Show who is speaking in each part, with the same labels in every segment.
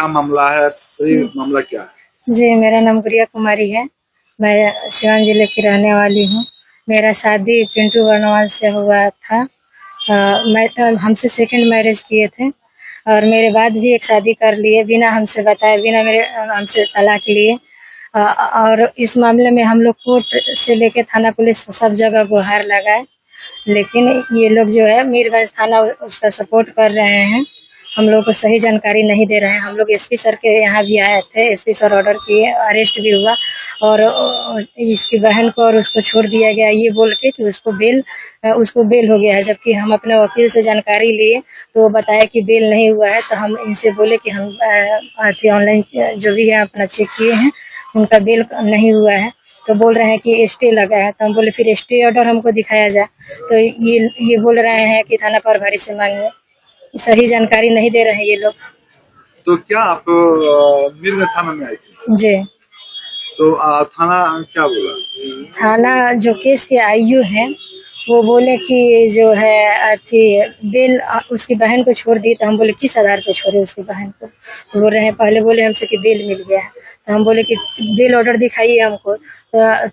Speaker 1: क्या मामला है, तो ये मामला क्या है?
Speaker 2: जी, मेरा नाम गुड़िया कुमारी है। मैं सिवान जिले की रहने वाली हूँ। मेरा शादी पिंटू वर्णवाल से हुआ था। हमसे सेकंड मैरिज किए थे और मेरे बाद भी एक शादी कर लिए बिना हमसे बताए, बिना हमसे तलाक लिए। और इस मामले में हम लोग कोर्ट से लेके थाना पुलिस सब जगह गुहार लगाए, लेकिन ये लोग जो है मीरगंज थाना उसका सपोर्ट कर रहे हैं। हम लोग को सही जानकारी नहीं दे रहे हैं। हम लोग एसपी सर के यहाँ भी आए थे, एसपी सर ऑर्डर किए, अरेस्ट भी हुआ और इसकी बहन को और उसको छोड़ दिया गया ये बोल के कि उसको बेल हो गया है। जबकि हम अपने वकील से जानकारी लिए तो वो बताया कि बेल नहीं हुआ है। तो हम इनसे बोले कि हम ऑनलाइन जो भी है अपना चेक किए हैं, उनका बेल नहीं हुआ है। तो बोल रहे हैं कि स्टे लगा है। तो हम बोले फिर स्टे ऑर्डर हमको दिखाया जाए। तो ये बोल रहे हैं कि थाना प्रभारी से मांगिए। सही जानकारी नहीं दे रहे हैं ये लोग।
Speaker 1: तो क्या आप मीरगंज थाना में आए थे?
Speaker 2: जी।
Speaker 1: तो थाना क्या बोला?
Speaker 2: थाना जो केस के आईयू हैं वो बोले कि जो है बेल उसकी बहन को छोड़ दी। तो हम बोले किस आधार पे छोड़े उसकी बहन को? तो बोल रहे हैं, पहले बोले हमसे कि बेल मिल गया है। तो हम बोले कि बेल ऑर्डर दिखाइए हमको।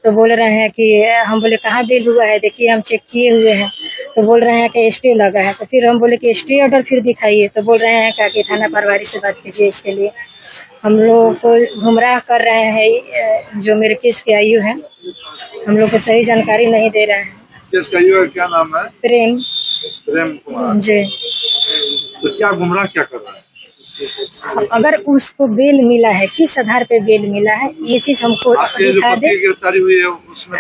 Speaker 2: तो बोल रहे हैं कि हम बोले कहाँ बेल हुआ है, देखिए हम चेक किए हुए हैं। तो बोल रहे हैं कि स्टे लगा है। तो फिर हम बोले कि स्टे ऑर्डर फिर दिखाइए। तो बोल रहे हैं कि थाना प्रभारी से बात कीजिए इसके लिए। हम लोग को गुमराह कर रहे हैं जो मेरे केस के आयु है। हम लोग को सही जानकारी नहीं दे रहे हैं।
Speaker 1: केस का आयु क्या नाम है?
Speaker 2: प्रेम
Speaker 1: कुमार
Speaker 2: जी।
Speaker 1: तो क्या गुमराह क्या कर रहा है?
Speaker 2: अगर उसको बेल मिला है, किस आधार पे बेल मिला है ये चीज हमको दिखा दे।
Speaker 1: गिरफ्तारी हुई है उसमें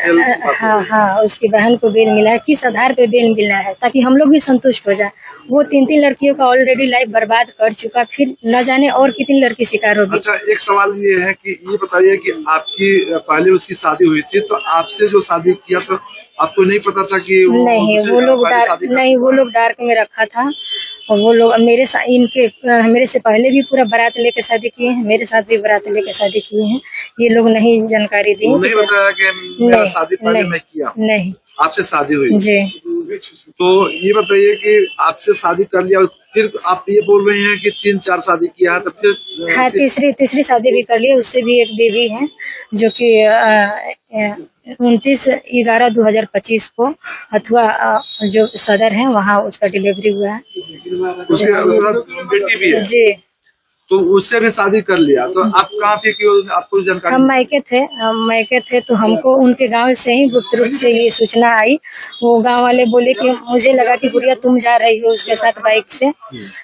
Speaker 2: हाँ, उसकी बहन को बेल मिला है, किस आधार पे बेल मिला है, ताकि हम लोग भी संतुष्ट हो जाए। वो 3 लड़कियों का ऑलरेडी लाइफ बर्बाद कर चुका, फिर न जाने और कितनी लड़की शिकार होगी।
Speaker 1: अच्छा, एक सवाल ये है कि ये बताइए कि आपकी पहले उसकी शादी हुई थी, तो आपसे जो शादी किया तो आपको नहीं पता था कि
Speaker 2: नहीं, वो लोग डार्क में रखा था। और वो लोग मेरे से पहले भी पूरा बारात लेके शादी किए हैं, मेरे साथ भी बारात लेके शादी किए हैं। ये लोग नहीं जानकारी दी,
Speaker 1: नहीं बताया कि मेरा शादी पहले मैं किया।
Speaker 2: नहीं,
Speaker 1: आपसे शादी हुई
Speaker 2: जी।
Speaker 1: तो ये बताइए कि आपसे शादी कर लिया, फिर आप ये बोल रहे हैं कि 3-4 शादी किया है, तो फिर
Speaker 2: हाँ, तीसरी शादी भी कर ली। उससे भी एक बेबी है जो कि 29/11/2025 को अथवा जो सदर है वहाँ उसका डिलीवरी हुआ है।
Speaker 1: उसके बेटी भी है
Speaker 2: जी।
Speaker 1: तो उससे भी शादी कर लिया। तो आप कहाँ थे कि आपको जानकारी?
Speaker 2: हम मायके थे तो हमको उनके गांव से ही गुप्त रूप से ये सूचना आई। वो गांव वाले बोले कि मुझे लगा कि गुड़िया तुम जा रही हो उसके साथ बाइक से।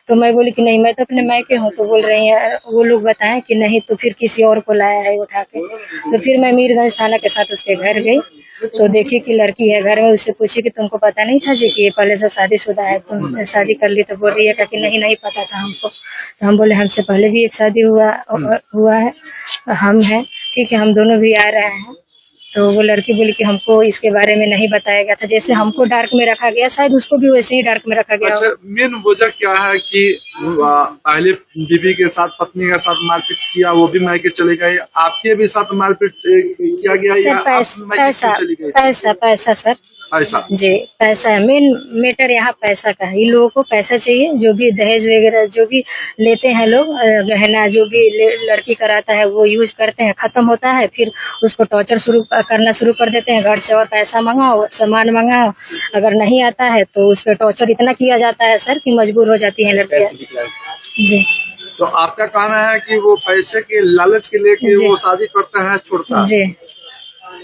Speaker 2: तो मैं बोली कि नहीं, मैं तो अपने मायके हूँ। तो बोल रही है वो लोग बताएं कि नहीं, तो फिर किसी और को लाया है उठा के। तो फिर मैं मीरगंज थाना के साथ उसके घर गई तो देखी कि लड़की है घर में। उससे पूछी कि तुमको पता नहीं था जी कि ये पहले से शादीशुदा है, तुम शादी कर ली? तो बोल रही है कि नहीं पता था हमको। तो हम बोले हमसे पहले भी एक शादी हुआ है, हम हैं, ठीक है, हम दोनों भी आ रहे हैं। तो वो लड़की बोली कि हमको इसके बारे में नहीं बताया गया था। जैसे हमको डार्क में रखा गया, शायद उसको भी वैसे ही डार्क में रखा गया।
Speaker 1: अच्छा, मेन वजह क्या है कि पहले बीवी के साथ, पत्नी के साथ मारपीट किया, वो भी मायके चले गए, आपके भी साथ मारपीट किया गया?
Speaker 2: सर पैसा सर,
Speaker 1: पैसा
Speaker 2: जी, पैसा है मेन मैटर यहाँ। पैसा का है, इन लोगों को पैसा चाहिए। जो भी दहेज वगैरह जो भी लेते हैं लोग, गहना जो भी लड़की कराता है वो यूज करते हैं, खत्म होता है, फिर उसको टॉर्चर करना शुरू कर देते हैं। घर से और पैसा मंगाओ, सामान मंगाओ, अगर नहीं आता है तो उस पर टॉर्चर इतना किया जाता है सर कि मजबूर हो जाती है लड़कियाँ। जी।
Speaker 1: तो आपका कहना है कि वो पैसे के लालच के लेके वो शादी करता है, छोड़ता है? जी।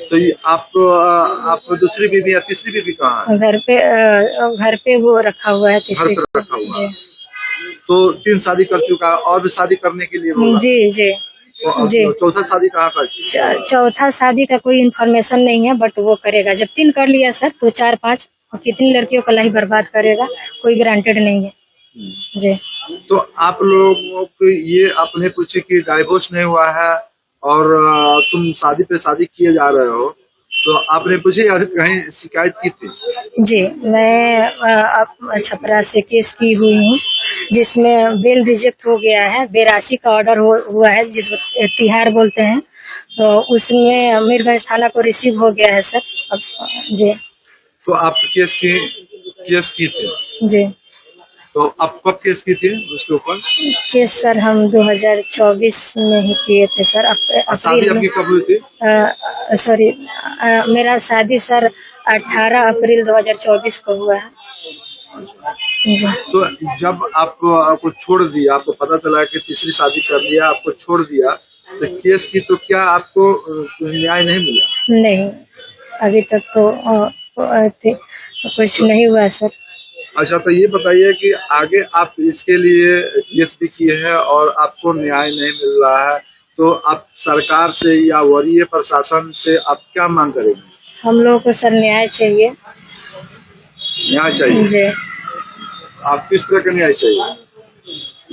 Speaker 1: तो ये आपको दूसरी बीवी या तीसरी बीवी कहाँ है?
Speaker 2: घर पे वो रखा हुआ है, तीसरी
Speaker 1: रखा हुआ है। तो 3 शादी कर चुका है और भी शादी करने के लिए बोला?
Speaker 2: जी।
Speaker 1: चौथा शादी कहाँ का?
Speaker 2: चौथा शादी का कोई इन्फॉर्मेशन नहीं है, बट वो करेगा। जब 3 कर लिया सर तो 4-5 कितनी लड़कियों का लाइफ बर्बाद करेगा, कोई गारंटेड नहीं है। जी।
Speaker 1: तो आप लोगों को ये आपने पूछे कि डाइवोर्स नहीं हुआ है और तुम शादी पे शादी किए जा रहे हो, तो आपने पूछे या कहीं शिकायत की थी? जी,
Speaker 2: मैं छपरा से केस की हुई हूँ जिसमें बेल रिजेक्ट हो गया है। 82 का ऑर्डर हुआ है जिसको तिहार बोलते हैं। तो उसमें मीरगंज थाना को रिसीव हो गया है सर। अब जी।
Speaker 1: तो आप केस की थी?
Speaker 2: जी।
Speaker 1: तो आप कब केस की थी उसके ऊपर?
Speaker 2: केस सर हम 2024 में ही किए थे सर,
Speaker 1: शादी
Speaker 2: अप्रैल
Speaker 1: आपकी
Speaker 2: में।
Speaker 1: कब हुई थी?
Speaker 2: सॉरी, मेरा शादी सर 18 अप्रैल 2024 को हुआ है जी।
Speaker 1: तो जब आपको छोड़ दिया, आपको पता चला कि तीसरी शादी कर लिया, आपको छोड़ दिया, तो केस की तो क्या आपको न्याय नहीं मिला?
Speaker 2: नहीं, अभी तक तो कुछ नहीं हुआ सर।
Speaker 1: अच्छा, तो ये बताइए कि आगे आप इसके लिए केस भी किए हैं और आपको न्याय नहीं मिल रहा है, तो आप सरकार से या वरीय प्रशासन से आप क्या मांग करेंगे?
Speaker 2: हम लोगों को सर न्याय चाहिए
Speaker 1: न्याय चाहिए।
Speaker 2: जी।
Speaker 1: आप किस तरह का न्याय चाहिए?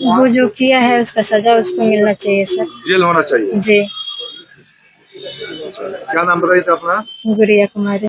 Speaker 2: वो जो किया है उसका सजा उसको मिलना चाहिए सर।
Speaker 1: जेल होना चाहिए।
Speaker 2: जी।
Speaker 1: क्या नाम बताइए था अपना?
Speaker 2: गुड़िया कुमारी।